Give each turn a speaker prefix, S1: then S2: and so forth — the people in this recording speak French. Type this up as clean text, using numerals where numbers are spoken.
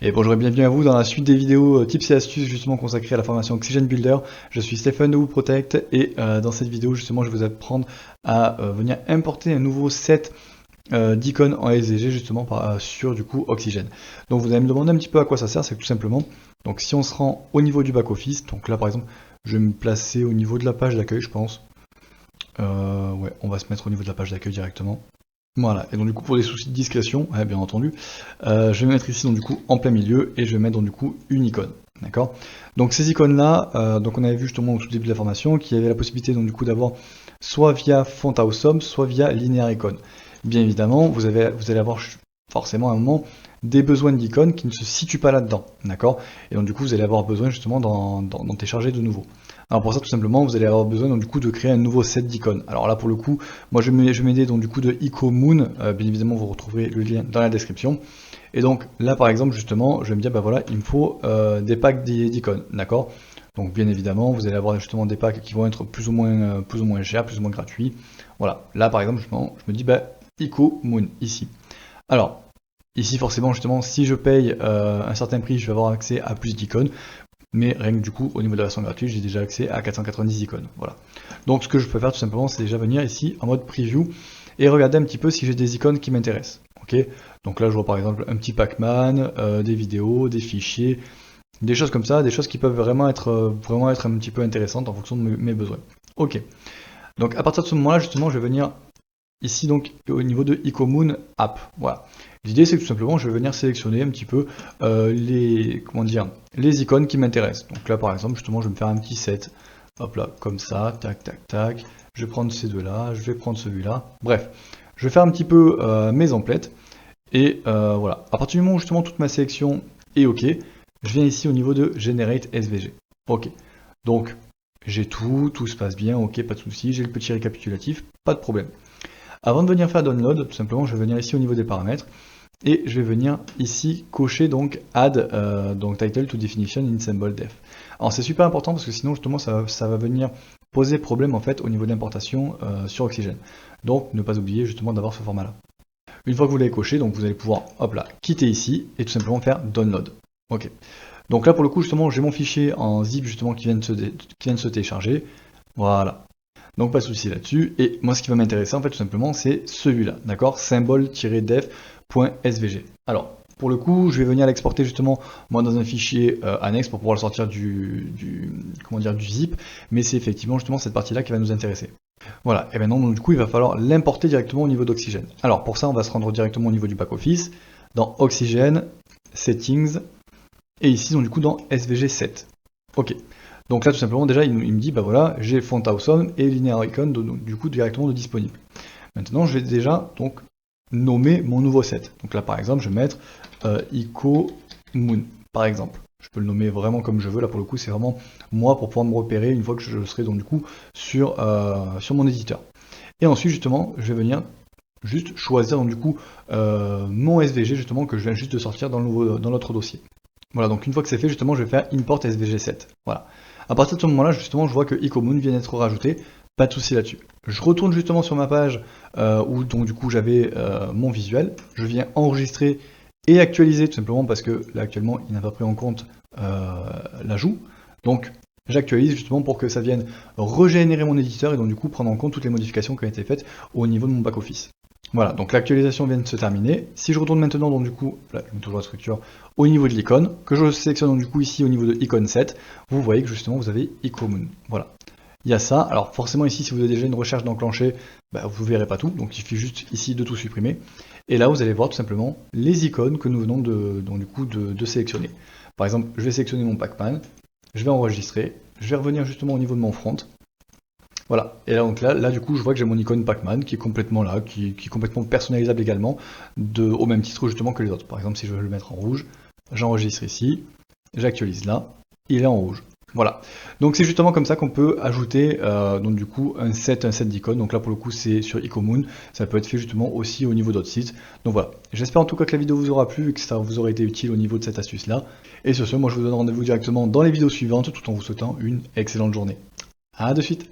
S1: Et bonjour et bienvenue à vous dans la suite des vidéos tips et astuces justement consacrées à la formation Oxygen Builder. Je suis Stéphane de WooProtect et dans cette vidéo justement je vais vous apprendre à venir importer un nouveau set d'icônes en SVG justement sur du coup Oxygen. Donc vous allez me demander un petit peu à quoi ça sert, c'est que tout simplement, donc si on se rend au niveau du back-office, donc là par exemple je vais me placer au niveau de la page d'accueil je pense. Ouais, on va se mettre au niveau de la page d'accueil directement. Voilà, et donc du coup pour des soucis de discrétion, bien entendu, je vais me mettre ici donc du coup en plein milieu et je vais mettre donc du coup une icône, d'accord. Donc ces icônes là, donc on avait vu justement au tout début de la formation qu'il y avait la possibilité donc du coup d'avoir soit via font awesome, soit via linear icon. Bien évidemment, vous allez avoir forcément à un moment des besoins d'icônes qui ne se situent pas là-dedans, d'accord. Et donc du coup vous allez avoir besoin justement d'en télécharger de nouveau. Alors pour ça tout simplement vous allez avoir besoin donc du coup de créer un nouveau set d'icônes. Alors là pour le coup moi je vais m'aider donc du coup de IcoMoon, bien évidemment vous retrouverez le lien dans la description. Et donc là par exemple justement je vais me dire bah voilà il me faut des packs d'icônes, d'accord. Donc bien évidemment vous allez avoir justement des packs qui vont être plus ou moins chers, plus ou moins gratuits. Voilà, là par exemple justement, je me dis bah IcoMoon ici. Alors ici forcément justement si je paye un certain prix je vais avoir accès à plus d'icônes. Mais rien que du coup, au niveau de la version gratuite, j'ai déjà accès à 490 icônes. Voilà. Donc ce que je peux faire tout simplement, c'est déjà venir ici en mode preview et regarder un petit peu si j'ai des icônes qui m'intéressent. Ok. Donc là, je vois par exemple un petit Pac-Man, des vidéos, des fichiers, des choses comme ça, des choses qui peuvent vraiment être un petit peu intéressantes en fonction de mes besoins. Ok. Donc à partir de ce moment-là, justement, je vais venir ici donc au niveau de IcoMoon App. Voilà. L'idée c'est que tout simplement je vais venir sélectionner un petit peu les icônes qui m'intéressent. Donc là par exemple justement je vais me faire un petit set. Hop là, comme ça, tac tac tac. Je vais prendre ces deux-là, je vais prendre celui-là. Bref, je vais faire un petit peu mes emplettes. Et voilà. À partir du moment où justement toute ma sélection est OK, je viens ici au niveau de Generate SVG. OK. Donc j'ai tout se passe bien, ok, pas de souci, j'ai le petit récapitulatif, pas de problème. Avant de venir faire download, tout simplement, je vais venir ici au niveau des paramètres et je vais venir ici cocher donc add donc title to definition in symbol def. Alors c'est super important parce que sinon justement ça va venir poser problème en fait au niveau d'importation sur Oxygen. Donc ne pas oublier justement d'avoir ce format là. Une fois que vous l'avez coché, donc vous allez pouvoir hop là quitter ici et tout simplement faire download. Ok. Donc là pour le coup justement j'ai mon fichier en zip justement qui vient de se télécharger. Voilà. Donc pas de souci là-dessus. Et moi ce qui va m'intéresser en fait tout simplement c'est celui-là, d'accord, symbol-def.svg. Alors pour le coup je vais venir l'exporter justement moi dans un fichier annexe pour pouvoir le sortir du zip, mais c'est effectivement justement cette partie-là qui va nous intéresser. Voilà, et maintenant donc, du coup il va falloir l'importer directement au niveau d'Oxygen. Alors pour ça on va se rendre directement au niveau du back-office, dans Oxygen, Settings, et ici donc du coup dans SVG7. Ok. Donc là tout simplement déjà il me dit bah voilà j'ai font awesome et linear icon du coup directement de disponible. Maintenant je vais déjà donc nommer mon nouveau set. Donc là par exemple je vais mettre IcoMoon par exemple. Je peux le nommer vraiment comme je veux, là pour le coup c'est vraiment moi pour pouvoir me repérer une fois que je serai donc du coup sur mon éditeur. Et ensuite justement je vais venir juste choisir donc du coup mon SVG justement que je viens juste de sortir dans l'autre dossier. Voilà, donc une fois que c'est fait, justement, je vais faire import svg7. Voilà. À partir de ce moment-là, justement, je vois que IcoMoon vient d'être rajouté. Pas de souci là-dessus. Je retourne justement sur ma page où donc du coup j'avais mon visuel. Je viens enregistrer et actualiser tout simplement parce que là actuellement il n'a pas pris en compte l'ajout. Donc j'actualise justement pour que ça vienne régénérer mon éditeur et donc du coup prendre en compte toutes les modifications qui ont été faites au niveau de mon back-office. Voilà, donc l'actualisation vient de se terminer. Si je retourne maintenant, donc du coup, là, je mets toujours la structure au niveau de l'icône, que je sélectionne donc du coup ici au niveau de icône 7, vous voyez que justement vous avez IcoMoon. Voilà. Il y a ça. Alors forcément ici, si vous avez déjà une recherche d'enclencher, bah, vous ne verrez pas tout, donc il suffit juste ici de tout supprimer. Et là, vous allez voir tout simplement les icônes que nous venons de sélectionner. Par exemple, je vais sélectionner mon Pac-Man, je vais enregistrer, je vais revenir justement au niveau de mon front. Voilà, et là, donc là du coup je vois que j'ai mon icône Pac-Man qui est complètement là, qui est complètement personnalisable également, au même titre justement que les autres. Par exemple si je veux le mettre en rouge, j'enregistre ici, j'actualise là, il est en rouge. Voilà, donc c'est justement comme ça qu'on peut ajouter donc du coup un set d'icônes. Donc là pour le coup c'est sur IcoMoon, ça peut être fait justement aussi au niveau d'autres sites. Donc voilà, j'espère en tout cas que la vidéo vous aura plu et que ça vous aura été utile au niveau de cette astuce là. Et sur ce, moi je vous donne rendez-vous directement dans les vidéos suivantes tout en vous souhaitant une excellente journée. A de suite.